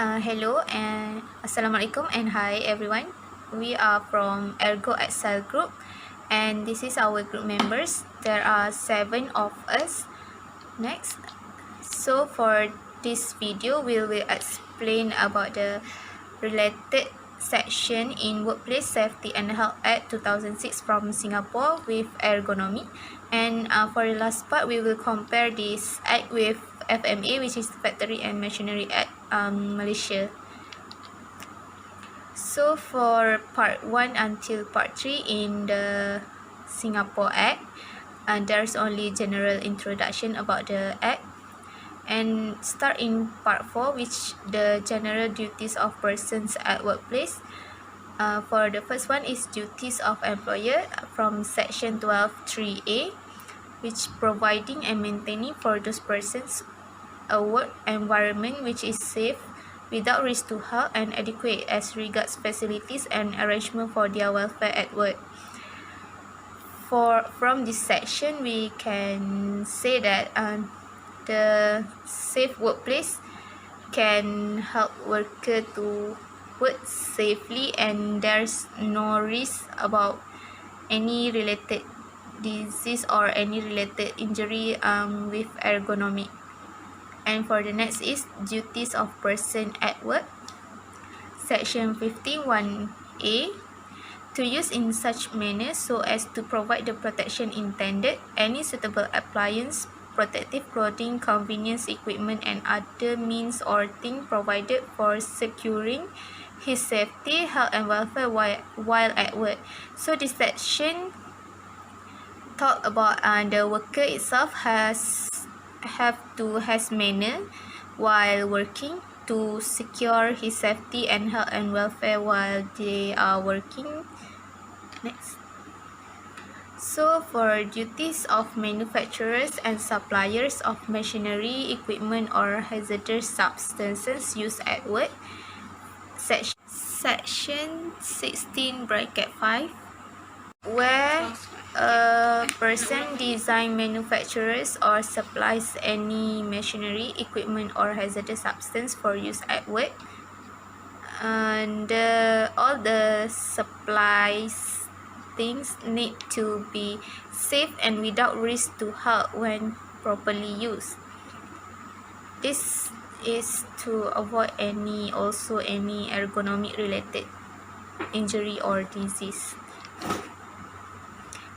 Hello and Assalamualaikum and hi everyone. We are from Ergo Excel group and this is our group members. There are 7 of us. Next. So for this video, we will explain about the related section in Workplace Safety and Health Act 2006 from Singapore with Ergonomics. And for the last part, we will compare this act with FMA, which is Factory and Machinery Act Malaysia. So for part 1 until part 3 in the Singapore Act, there's only general introduction about the Act. And start in part 4, which the general duties of persons at workplace. For the first one is duties of employer from section 12(3)(a), which providing and maintaining for those persons a work environment which is safe without risk to health and adequate as regards facilities and arrangement for their welfare at work. From this section, we can say that the safe workplace can help worker to work safely and there's no risk about any related disease or any related injury with ergonomic. And for the next is duties of person at work. Section 51(a), to use in such manner so as to provide the protection intended, any suitable appliance, protective clothing, convenience equipment and other means or thing provided for securing his safety, health and welfare while at work. So this section talk about the worker itself has manner while working to secure his safety and health and welfare while they are working. Next. So for duties of manufacturers and suppliers of machinery, equipment or hazardous substances used at work. Section 16(5), where a person design, manufactures or supplies any machinery, equipment or hazardous substance for use at work, and all the supplies things need to be safe and without risk to health when properly used. This is to avoid any ergonomic related injury or disease.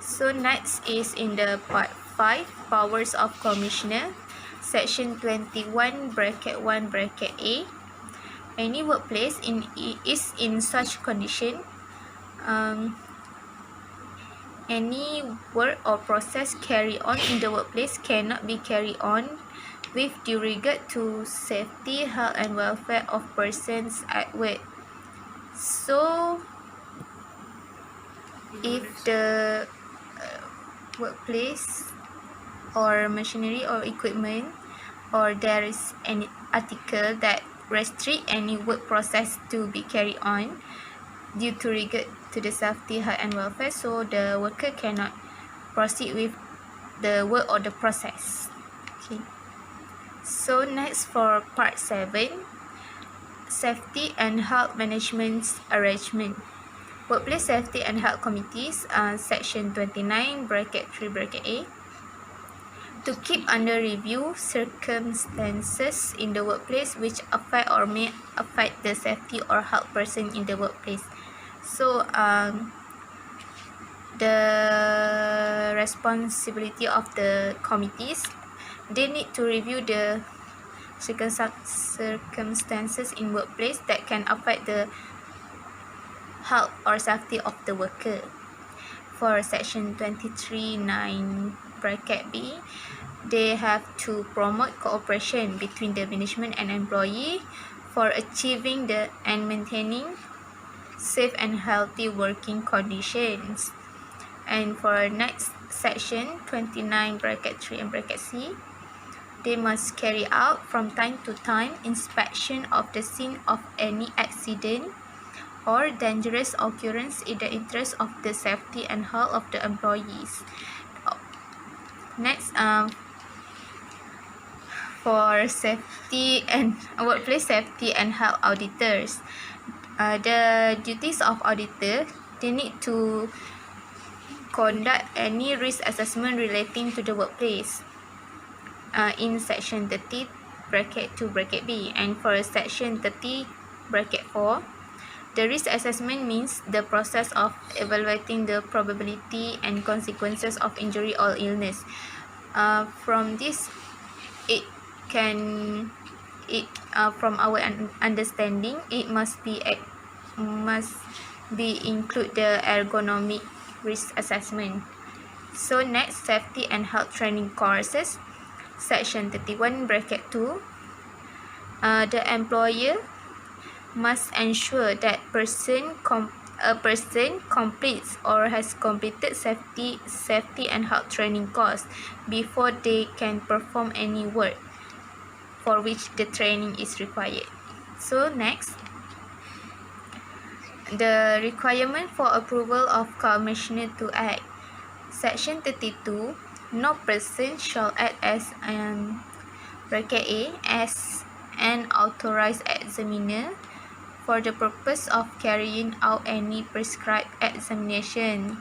So next is in the part 5, powers of commissioner. Section 21(1)(a). Any workplace is in such condition, any work or process carried on in the workplace cannot be carried on with due regard to safety, health and welfare of persons at work. So if the workplace or machinery or equipment or there is any article that restrict any work process to be carried on due to regard to the safety, health and welfare, so the worker cannot proceed with the work or the process. Okay. So next for part 7, safety and health management arrangement. Workplace Safety and Health Committees, section 29(3)(a), to keep under review circumstances in the workplace which affect or may affect the safety or health person in the workplace. So the responsibility of the committees, they need to review the circumstances in workplace that can affect the health or safety of the worker. For section 23(9)(b), they have to promote cooperation between the management and employee for achieving and maintaining safe and healthy working conditions. And for next section 29(3)(c), they must carry out from time to time inspection of the scene of any accident or dangerous occurrence in the interest of the safety and health of the employees. Next, for safety and workplace safety and health auditors. The duties of auditor, they need to conduct any risk assessment relating to the workplace in section 30 bracket 2 bracket B, and for section 30 bracket 4, the risk assessment means the process of evaluating the probability and consequences of injury or illness. From this, from our understanding, it must be include the ergonomic risk assessment. So next, safety and health training courses, section 31 bracket 2. The employer must ensure that a person completes or has completed safety and health training course before they can perform any work for which the training is required. So next, the requirement for approval of commissioner to act, section 32. No person shall act as bracket A as an authorized examiner for the purpose of carrying out any prescribed examination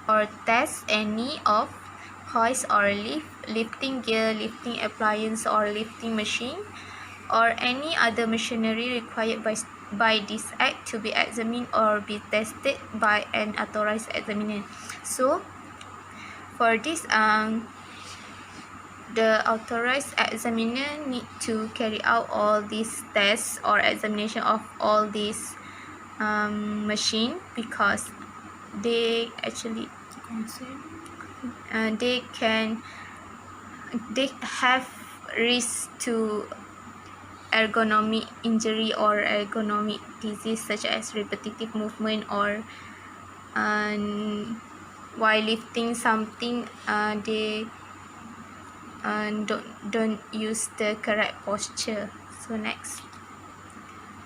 or test any of hoist or lifting gear, lifting appliance or lifting machine, or any other machinery required by this act to be examined or be tested by an authorized examiner. So for this, the authorized examiner need to carry out all these tests or examination of all these machine, because they actually they have risk to ergonomic injury or ergonomic disease, such as repetitive movement or while lifting something, they don't use the correct posture. So next,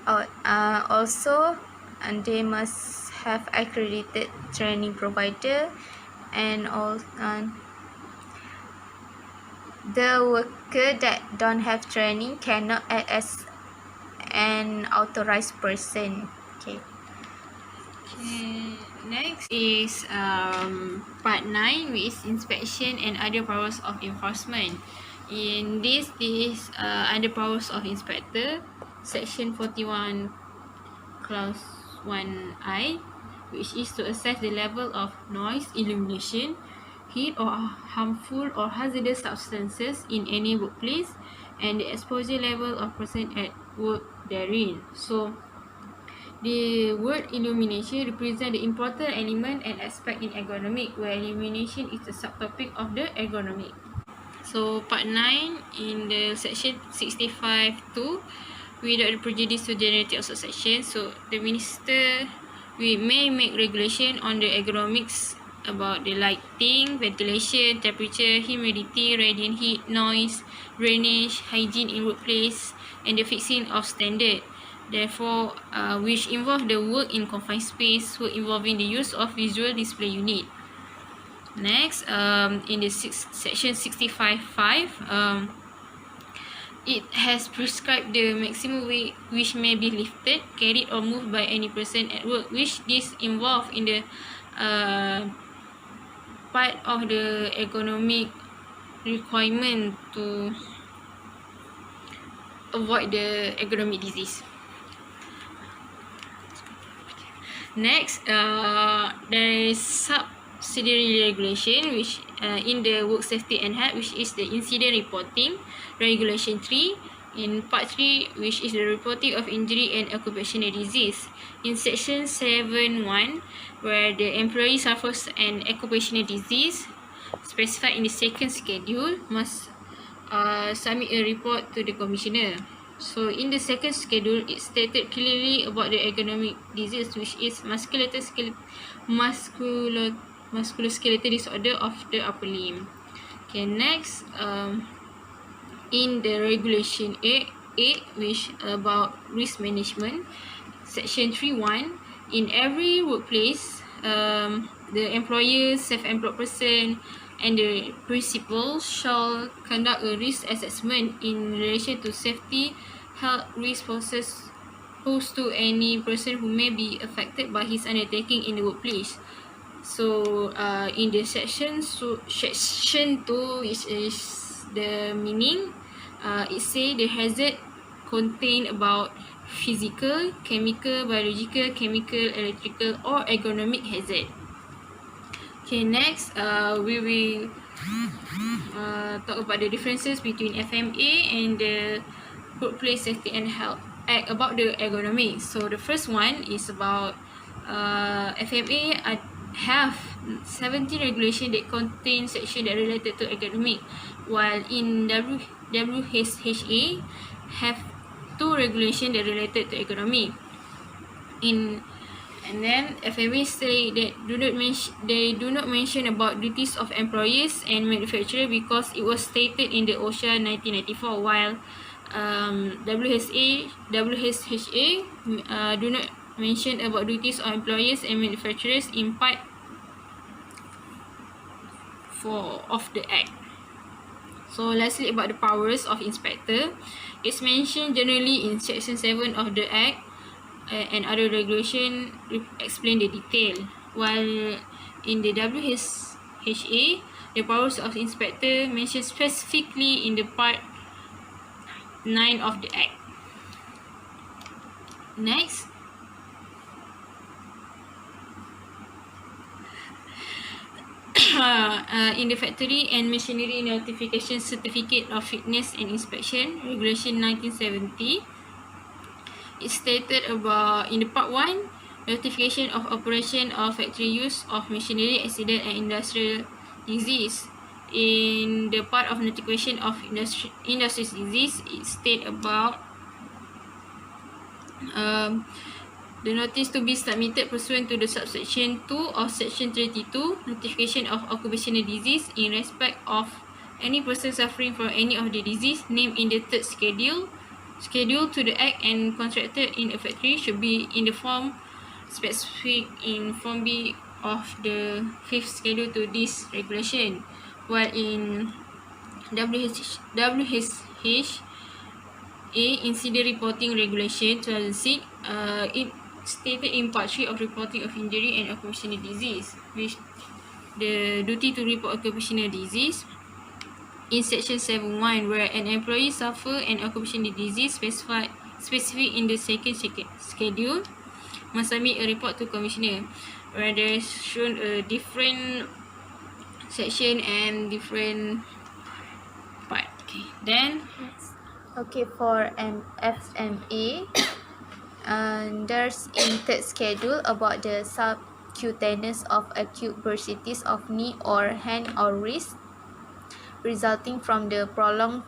also, they must have accredited training provider, and all the worker that don't have training cannot act as an authorized person. Okay. Next is part 9, which is inspection and other powers of enforcement. In this is under powers of inspector, section 41 clause 1I, which is to assess the level of noise, illumination, heat or harmful or hazardous substances in any workplace, and the exposure level of person at work therein. So the word illumination represents the important element and aspect in ergonomics, where illumination is a subtopic of the ergonomic. So part 9 in the section 65(2), without the prejudice to generality of subsection. So the minister may make regulation on the ergonomics about the lighting, ventilation, temperature, humidity, radiant heat, noise, drainage, hygiene in workplace, and the fixing of standard. Therefore, which involve the work in confined space, work involving the use of visual display unit. Next, in the section 65(5), it has prescribed the maximum weight which may be lifted, carried, or moved by any person at work, which this involve in the part of the ergonomic requirement to avoid the ergonomic disease. Next, there is subsidiary regulation, which in the work safety and health, which is the incident reporting, regulation 3. In part 3, which is the reporting of injury and occupational disease. In section 7(1), where the employee suffers an occupational disease specified in the second schedule, must submit a report to the commissioner. So in the second schedule, it stated clearly about the ergonomic disease, which is musculoskeletal disorder of the upper limb. Okay, next, in the regulation 8, which about risk management, section 3(1), in every workplace, the employer, self-employed person, and the principal shall conduct a risk assessment in relation to safety, health risk posed to any person who may be affected by his undertaking in the workplace. So in the section 2, which is the meaning, it say the hazard contain about physical, chemical, biological, chemical, electrical, or ergonomic hazard. Okay, next we will talk about the differences between FMA and the Workplace Safety and Health Act about the ergonomics. So the first one is about FMA have 17 regulation that contain section that related to ergonomic, while in WHA have 2 regulation that related to ergonomic. And then FMA say that they do not mention about duties of employers and manufacturer because it was stated in the OSHA 1994, while WHA do not mention about duties of employers and manufacturers in part 4 of the Act. So lastly, about the powers of inspector, it's mentioned generally in section 7 of the Act, and other regulation explain the detail, while in the WHA, the powers of inspector mentioned specifically in the part 9 of the Act. Next, in the Factory and Machinery Notification Certificate of Fitness and Inspection, Regulation 1970, it stated about in the part 1, notification of operation of factory use of machinery, accident and industrial disease. In the part of notification of industrial disease, it state about the notice to be submitted pursuant to the subsection 2 of section 32, notification of occupational disease in respect of any person suffering from any of the disease named in the third schedule to the Act and contracted in a factory should be in the form specific in Form B of the 5th schedule to this regulation, while in WHA Incident Reporting Regulation 2006, it stated in Part 3 of reporting of injury and occupational disease, which the duty to report occupational disease in section 7.1, where an employee suffer an occupational disease specific in the second schedule must submit a report to commissioner, where there is shown a different section and different part. Okay, then Okay, for an FMA, there's in third schedule about the subcutaneous of acute bursitis of knee or hand or wrist resulting from the prolonged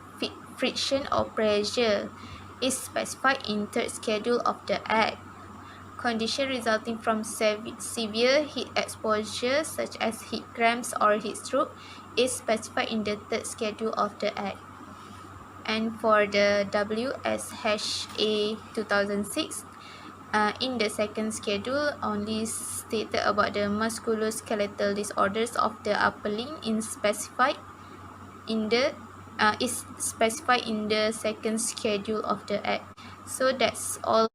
friction or pressure is specified in third schedule of the Act. Condition resulting from severe heat exposure such as heat cramps or heat stroke is specified in the third schedule of the Act. And for the WSHA 2006, in the second schedule only stated about the musculoskeletal disorders of the upper limb is specified in the second schedule of the Act. So that's all